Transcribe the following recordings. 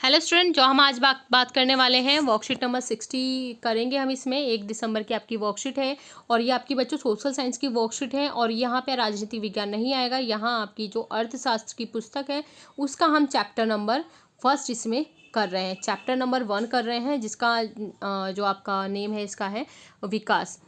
Hello student, जो हम आज बात करने वाले हैं वर्कशीट नंबर 60 करेंगे हम। इसमें 1 दिसंबर की आपकी वर्कशीट है और ये आपकी बच्चों सोशल साइंस की वर्कशीट है और यहाँ पे राजनीति विज्ञान नहीं आएगा। यहाँ आपकी जो अर्थशास्त्र की पुस्तक है उसका हम चैप्टर नंबर फर्स्ट इसमें कर रहे हैं, चैप्टर नंबर 1 कर रहे हैं, जिसका जो आपका नेम है इसका है विकास।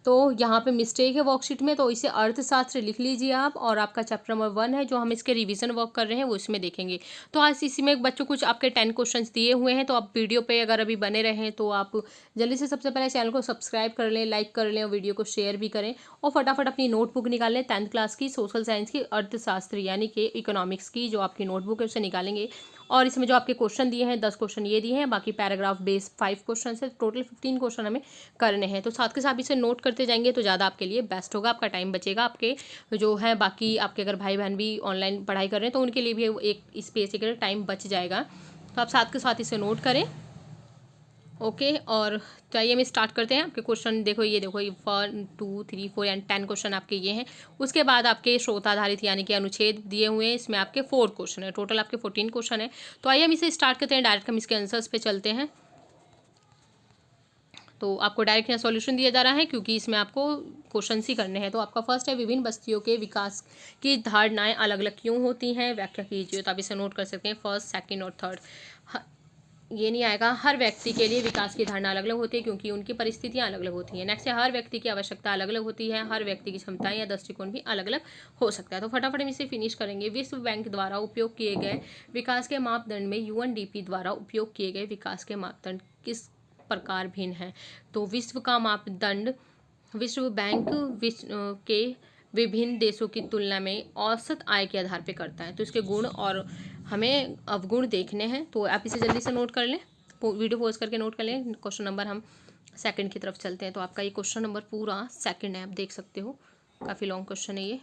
तो यहाँ पे मिस्टेक है वर्कशीट में, तो इसे अर्थशास्त्र लिख लीजिए आप। और आपका चैप्टर नंबर 1 है जो हम इसके रिवीजन वर्क कर रहे हैं वो इसमें देखेंगे। तो आज इसी में बच्चों कुछ आपके 10 क्वेश्चंस दिए हुए हैं, तो आप वीडियो पे अगर अभी बने रहें तो आप जल्दी से सबसे पहले चैनल को सब्सक्राइब कर लें, लाइक कर लें और वीडियो को शेयर भी करें। और फटाफट अपनी नोटबुक निकाल लें 10th क्लास की सोशल साइंस की अर्थशास्त्र यानी कि इकोनॉमिक्स की जो आपकी नोटबुक है उसे निकालेंगे। और इसमें जो आपके क्वेश्चन दिए हैं 10 क्वेश्चन ये दिए हैं, बाकी पैराग्राफ बेस 5 क्वेश्चन है, टोटल 15 क्वेश्चन हमें करने हैं। तो साथ के साथ इसे नोट करते जाएंगे तो ज़्यादा आपके लिए बेस्ट होगा, आपका टाइम बचेगा। आपके जो है बाकी आपके अगर भाई बहन भी ऑनलाइन पढ़ाई कर रहे हैं तो उनके लिए भी एक स्पेस के टाइम बच जाएगा। तो आप साथ के साथ इसे नोट करें। ओके, और तो आइए हम स्टार्ट करते हैं। आपके क्वेश्चन देखो, ये 1 2 3 4 एंड 10 क्वेश्चन आपके ये हैं। उसके बाद आपके स्रोत आधारित यानी कि अनुच्छेद दिए हुए हैं, इसमें आपके 4 क्वेश्चन है, टोटल आपके 14 क्वेश्चन है। तो आइए हम इसे स्टार्ट करते हैं, डायरेक्ट हम इसके आंसर्स पे चलते हैं। तो आपको डायरेक्ट यहाँ सॉल्यूशन दिया जा रहा है क्योंकि इसमें आपको क्वेश्चन ही करने हैं। तो आपका फर्स्ट है, विभिन्न बस्तियों के विकास की धारणाएं अलग अलग क्यों होती हैं, व्याख्या कीजिए। तो आप इसे नोट कर सकते हैं, फर्स्ट, सेकंड और थर्ड। ये नहीं आएगा। हर व्यक्ति के लिए विकास की धारणा अलग अलग होती है क्योंकि उनकी परिस्थितियां अलग अलग होती हैं। नेक्स्ट है, हर व्यक्ति की आवश्यकता अलग अलग होती है, हर व्यक्ति की क्षमताएं या दृष्टिकोण भी अलग अलग हो सकता है। तो फटाफट हम इसे फिनिश करेंगे। विश्व बैंक द्वारा उपयोग किए गए विकास के मापदंड में यूएनडीपी द्वारा उपयोग किए गए विकास के मापदंड किस प्रकार भिन्न है। तो विश्व का मापदंड विश्व बैंक के विभिन्न देशों की तुलना में औसत आय के आधार पर करता है। तो इसके गुण और हमें अवगुण देखने हैं, तो आप इसे जल्दी से नोट कर लें, वीडियो पॉज करके नोट कर लें। क्वेश्चन नंबर हम सेकंड की तरफ चलते हैं। तो आपका ये क्वेश्चन नंबर पूरा सेकंड है, आप देख सकते हो, काफ़ी लॉन्ग क्वेश्चन है ये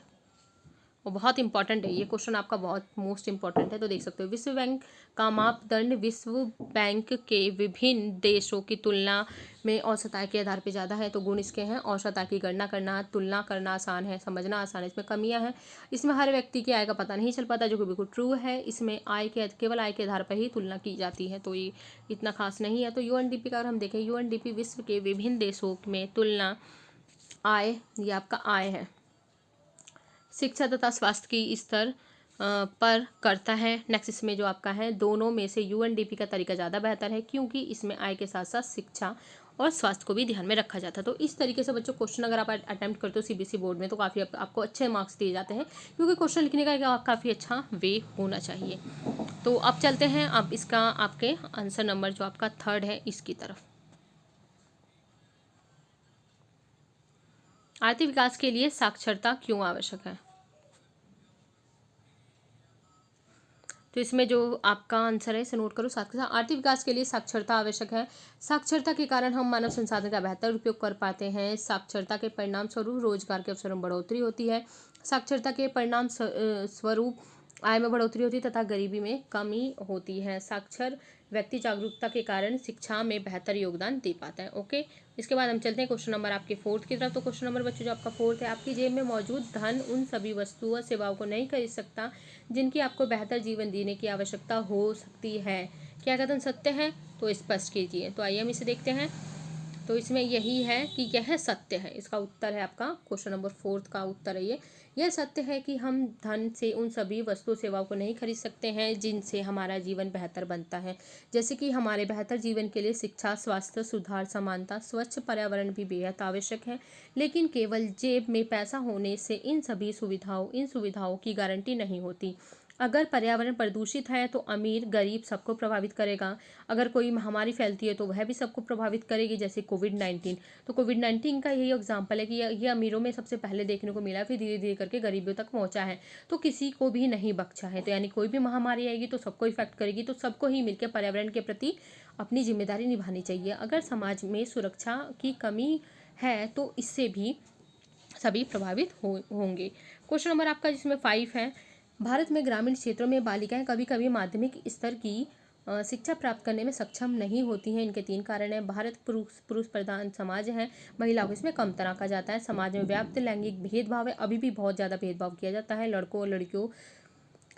और बहुत इंपॉर्टेंट है। ये क्वेश्चन आपका बहुत मोस्ट इंपॉर्टेंट है। तो देख सकते हो, विश्व बैंक का मापदंड विश्व बैंक के विभिन्न देशों की तुलना में औसत आय के आधार पर ज़्यादा है। तो गुण इसके हैं, औसत आय की गणना करना, तुलना करना आसान है, समझना आसान है। इसमें कमियां हैं, इसमें हर व्यक्ति की आय का पता नहीं चल पाता, जो कि बिल्कुल ट्रू है। इसमें आय के केवल आय के आधार पर ही तुलना की जाती है, तो ये इतना खास नहीं है। तो यूएनडीपी का अगर हम देखें, यूएनडीपी विश्व के विभिन्न देशों में तुलना आय, ये आपका आय है, शिक्षा तथा स्वास्थ्य की स्तर पर करता है। नेक्स्ट इसमें जो आपका है, दोनों में से यूएनडीपी का तरीका ज़्यादा बेहतर है क्योंकि इसमें आय के साथ साथ शिक्षा और स्वास्थ्य को भी ध्यान में रखा जाता है। तो इस तरीके से बच्चों क्वेश्चन अगर आप अटेम्प्ट करते हो सीबीएसई बोर्ड में तो काफ़ी आपको अच्छे मार्क्स दिए जाते हैं क्योंकि क्वेश्चन लिखने का काफ़ी अच्छा वे होना चाहिए। तो अब चलते हैं अब इसका आपके आंसर नंबर जो आपका थर्ड है इसकी तरफ। आर्थिक विकास के लिए साक्षरता क्यों आवश्यक है। तो इसमें जो आपका आंसर है इसे नोट करो साथ के साथ। आर्थिक विकास के लिए साक्षरता आवश्यक है। साक्षरता के कारण हम मानव संसाधन का बेहतर उपयोग कर पाते हैं। साक्षरता के परिणाम स्वरूप रोजगार के अवसरों में बढ़ोतरी होती है। साक्षरता के परिणाम स्वरूप आय में बढ़ोतरी होती है तथा गरीबी में कमी होती है। साक्षर व्यक्ति जागरूकता के कारण शिक्षा में बेहतर योगदान दे पाता है। ओके, इसके बाद हम चलते हैं क्वेश्चन नंबर आपके फोर्थ की तरफ। तो क्वेश्चन नंबर बच्चों जो आपका फोर्थ है, आपकी जेब में मौजूद धन उन सभी वस्तुओं सेवाओं को नहीं खरीद सकता जिनकी आपको बेहतर जीवन जीने की आवश्यकता हो सकती है। क्या कथन सत्य है, तो स्पष्ट कीजिए। तो आइए हम इसे देखते हैं। तो इसमें यही है कि यह सत्य है, इसका उत्तर है आपका क्वेश्चन नंबर फोर्थ का उत्तर है यह सत्य है कि हम धन से उन सभी वस्तु सेवाओं को नहीं खरीद सकते हैं जिनसे हमारा जीवन बेहतर बनता है। जैसे कि हमारे बेहतर जीवन के लिए शिक्षा, स्वास्थ्य सुधार, समानता, स्वच्छ पर्यावरण भी बेहद आवश्यक है। लेकिन केवल जेब में पैसा होने से इन सुविधाओं की गारंटी नहीं होती। अगर पर्यावरण प्रदूषित है तो अमीर गरीब सबको प्रभावित करेगा। अगर कोई महामारी फैलती है तो वह भी सबको प्रभावित करेगी, जैसे कोविड-19। तो कोविड-19 का यही एग्जाम्पल है कि ये अमीरों में सबसे पहले देखने को मिला, फिर धीरे धीरे करके गरीबियों तक पहुंचा है, तो किसी को भी नहीं बख्शा है। तो यानी कोई भी महामारी आएगी तो सबको इफेक्ट करेगी, तो सबको ही मिलकर पर्यावरण के प्रति अपनी जिम्मेदारी निभानी चाहिए। अगर समाज में सुरक्षा की कमी है तो इससे भी सभी प्रभावित होंगे। क्वेश्चन नंबर आपका जिसमें 5 है, भारत में ग्रामीण क्षेत्रों में बालिकाएं कभी कभी माध्यमिक स्तर की शिक्षा प्राप्त करने में सक्षम नहीं होती हैं। इनके 3 कारण हैं। भारत पुरुष प्रधान समाज है, महिलाओं को इसमें कम तरह का जाता है। समाज में व्याप्त लैंगिक भेदभाव है, अभी भी बहुत ज़्यादा भेदभाव किया जाता है। लड़कों और लड़कियों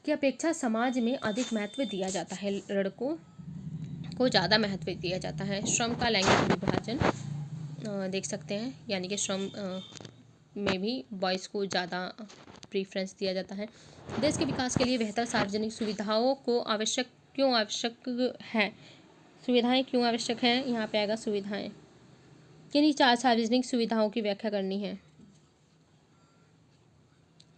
की अपेक्षा समाज में अधिक महत्व दिया जाता है लड़कों को ज़्यादा महत्व दिया जाता है। श्रम का लैंगिक विभाजन देख सकते हैं, यानी कि श्रम में भी बॉयज़ को ज़्यादा प्रीफ्रेंस दिया जाता है। देश के विकास के लिए बेहतर सार्वजनिक सुविधाओं को क्यों आवश्यक है? सुविधाएं क्यों आवश्यक है? यहाँ पे आएगा सुविधाएं। किन्हीं 4 सार्वजनिक सुविधाओं की व्याख्या करनी है।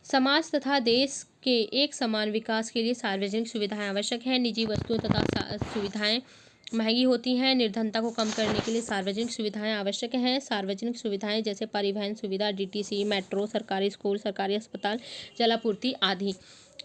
समाज तथा देश के एक समान विकास के लिए सार्वजनिक सुविधाएं आवश्यक हैं। निजी वस्तुओं तथा सुविधाएं महंगी होती हैं। निर्धनता को कम करने के लिए सार्वजनिक सुविधाएं आवश्यक हैं। सार्वजनिक सुविधाएं जैसे परिवहन सुविधा, डीटीसी, मेट्रो, सरकारी स्कूल, सरकारी अस्पताल, जलापूर्ति आदि।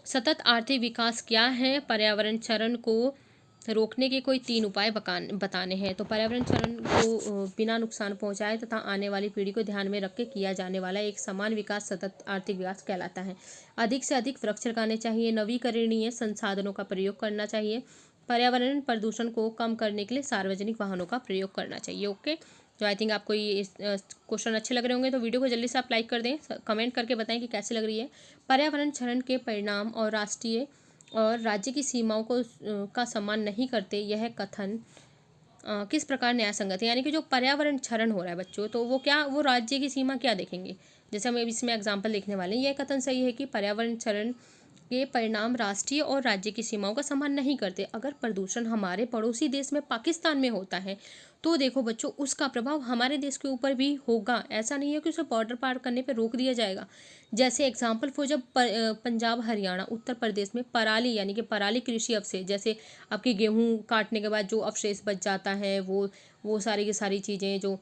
सतत आर्थिक विकास क्या है? पर्यावरण क्षरण को रोकने के कोई 3 उपाय बताने हैं। तो पर्यावरण क्षरण को बिना नुकसान पहुंचाए तथा आने वाली पीढ़ी को ध्यान में रख के किया जाने वाला एक समान विकास सतत आर्थिक विकास कहलाता है। अधिक से अधिक वृक्ष लगाने चाहिए। नवीकरणीय संसाधनों का प्रयोग करना चाहिए। पर्यावरण प्रदूषण को कम करने के लिए सार्वजनिक वाहनों का प्रयोग करना चाहिए। ओके, तो आई थिंक आपको ये क्वेश्चन अच्छे लग रहे होंगे, तो वीडियो को जल्दी से आप लाइक कर दें, कमेंट करके बताएं कि कैसी लग रही है। पर्यावरण क्षरण के परिणाम और राष्ट्रीय और राज्य की सीमाओं का सम्मान नहीं करते, यह कथन किस प्रकार न्याय संगत है? यानी कि जो पर्यावरण क्षरण हो रहा है बच्चों, तो वो राज्य की सीमा क्या देखेंगे? जैसे हम इसमें एग्जाम्पल लिखने वाले हैं। यह कथन सही है कि पर्यावरण क्षरण के परिणाम राष्ट्रीय और राज्य की सीमाओं का सम्मान नहीं करते। अगर प्रदूषण हमारे पड़ोसी देश में पाकिस्तान में होता है तो देखो बच्चों, उसका प्रभाव हमारे देश के ऊपर भी होगा। ऐसा नहीं है कि उसे बॉर्डर पार करने पे रोक दिया जाएगा। जैसे एग्जाम्पल फॉर, जब पंजाब, हरियाणा, उत्तर प्रदेश में पराली यानी कि पराली कृषि अवशेष, जैसे आपकी गेहूँ काटने के बाद जो अवशेष बच जाता है, वो सारी की सारी चीज़ें जो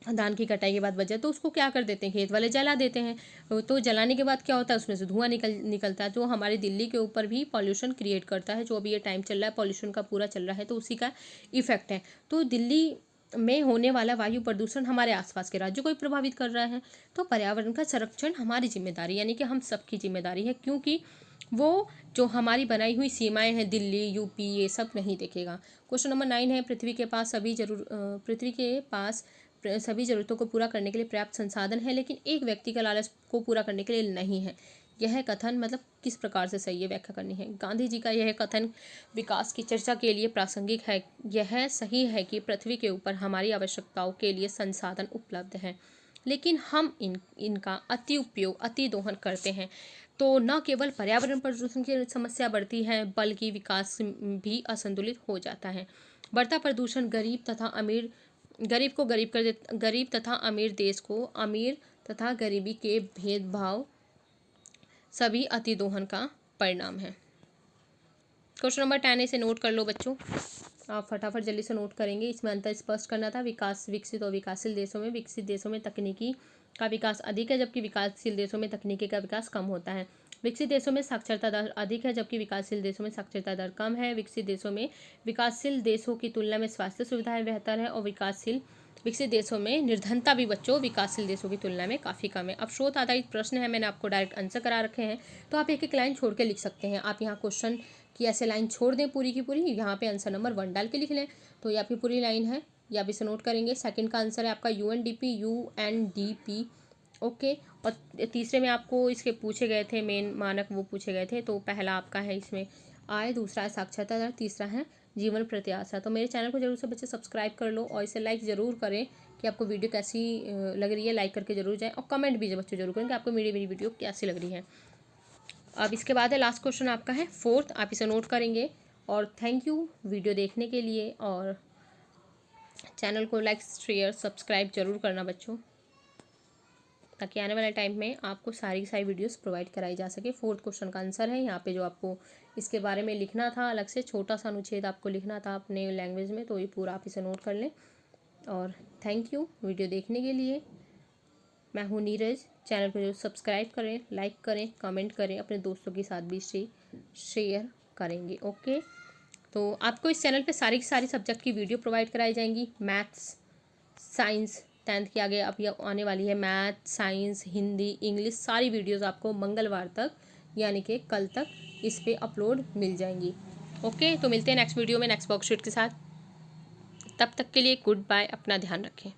धान की कटाई के बाद बच जाए, तो उसको क्या कर देते हैं, खेत वाले जला देते हैं। तो जलाने के बाद क्या होता है, उसमें से धुआं निकलता है, जो हमारी दिल्ली के ऊपर भी पॉल्यूशन क्रिएट करता है। जो अभी ये टाइम चल रहा है पॉल्यूशन का पूरा चल रहा है, तो उसी का इफेक्ट है। तो दिल्ली में होने वाला वायु प्रदूषण हमारे आसपास के राज्यों को भी प्रभावित कर रहा है। तो पर्यावरण का संरक्षण हमारी जिम्मेदारी, यानी कि हम सबकी जिम्मेदारी है, क्योंकि वो जो हमारी बनाई हुई सीमाएं हैं, दिल्ली, यूपी, ये सब नहीं देखेगा। क्वेश्चन नंबर 9 है, पृथ्वी के पास सभी जरूरतों को पूरा करने के लिए पर्याप्त संसाधन है, लेकिन एक व्यक्ति का लालच को पूरा करने के लिए नहीं है। यह कथन मतलब किस प्रकार से सही है, व्याख्या करनी है। गांधी जी का यह कथन विकास की चर्चा के लिए प्रासंगिक है। यह सही है कि पृथ्वी के ऊपर हमारी आवश्यकताओं के लिए संसाधन उपलब्ध हैं, लेकिन हम इनका अति उपयोग, अति दोहन करते हैं, तो न केवल पर्यावरण प्रदूषण की समस्या बढ़ती है, बल्कि विकास भी असंतुलित हो जाता है। बढ़ता प्रदूषण गरीब तथा अमीर देश को, अमीर तथा गरीबी के भेदभाव सभी अति दोहन का परिणाम है। क्वेश्चन नंबर 10 इसे नोट कर लो बच्चों, आप फटाफट जल्दी से नोट करेंगे। इसमें अंतर स्पष्ट करना था। विकसित और विकासशील देशों में, विकसित देशों में तकनीकी का विकास अधिक है, जबकि विकासशील देशों में तकनीकी का विकास कम होता है। विकसित देशों में साक्षरता दर अधिक है, जबकि विकासशील देशों में साक्षरता दर कम है। विकासशील देशों की तुलना में स्वास्थ्य सुविधाएं बेहतर है, और विकसित देशों में निर्धनता भी बच्चों विकासशील देशों की तुलना में काफ़ी कम है। अब शोध आधारित प्रश्न है, मैंने आपको डायरेक्ट आंसर करा रखे हैं, तो आप एक एक लाइन छोड़ के लिख सकते हैं। आप यहाँ क्वेश्चन की ऐसे लाइन छोड़ दें पूरी की पूरी, यहाँ पे आंसर नंबर 1 डाल के लिख लें, तो ये आपकी पूरी लाइन है, ये आप इसे नोट करेंगे। सेकंड का आंसर है आपका यूएनडीपी। ओके, और तीसरे में आपको इसके पूछे गए थे मेन मानक, वो पूछे गए थे। तो पहला आपका है इसमें आय, दूसरा है साक्षरता दर, तीसरा है जीवन प्रत्याशा। तो मेरे चैनल को जरूर से बच्चे सब्सक्राइब कर लो, और इसे लाइक ज़रूर करें कि आपको वीडियो कैसी लग रही है। लाइक करके जरूर जाएं, और कमेंट भी बच्चों जरूर करें कि आपको मेरी वीडियो कैसी लग रही है। अब इसके बाद है लास्ट क्वेश्चन आपका है 4th, आप इसे नोट करेंगे। और थैंक यू वीडियो देखने के लिए, और चैनल को लाइक, शेयर, सब्सक्राइब जरूर करना बच्चों, ताकि आने वाले टाइम में आपको सारी वीडियोस प्रोवाइड कराई जा सके। 4th क्वेश्चन का आंसर है यहाँ पे, जो आपको इसके बारे में लिखना था, अलग से छोटा सा अनुच्छेद आपको लिखना था अपने लैंग्वेज में, तो ये पूरा आप इसे नोट कर लें। और थैंक यू वीडियो देखने के लिए। मैं हूँ नीरज। चैनल को जो सब्सक्राइब करें, लाइक करें, कमेंट करें, अपने दोस्तों के साथ भी शेयर करेंगे। ओके, तो आपको इस चैनल पे सारी की सारी सब्जेक्ट की वीडियो प्रोवाइड कराई जाएंगी। मैथ्स, साइंस, 10th के आगे अब आने वाली है मैथ, साइंस, हिंदी, इंग्लिश, सारी वीडियोस आपको मंगलवार तक यानी कि कल तक इस पे अपलोड मिल जाएंगी। ओके, तो मिलते हैं नेक्स्ट वीडियो में नेक्स्ट वर्कशीट के साथ। तब तक के लिए गुड बाय, अपना ध्यान रखें।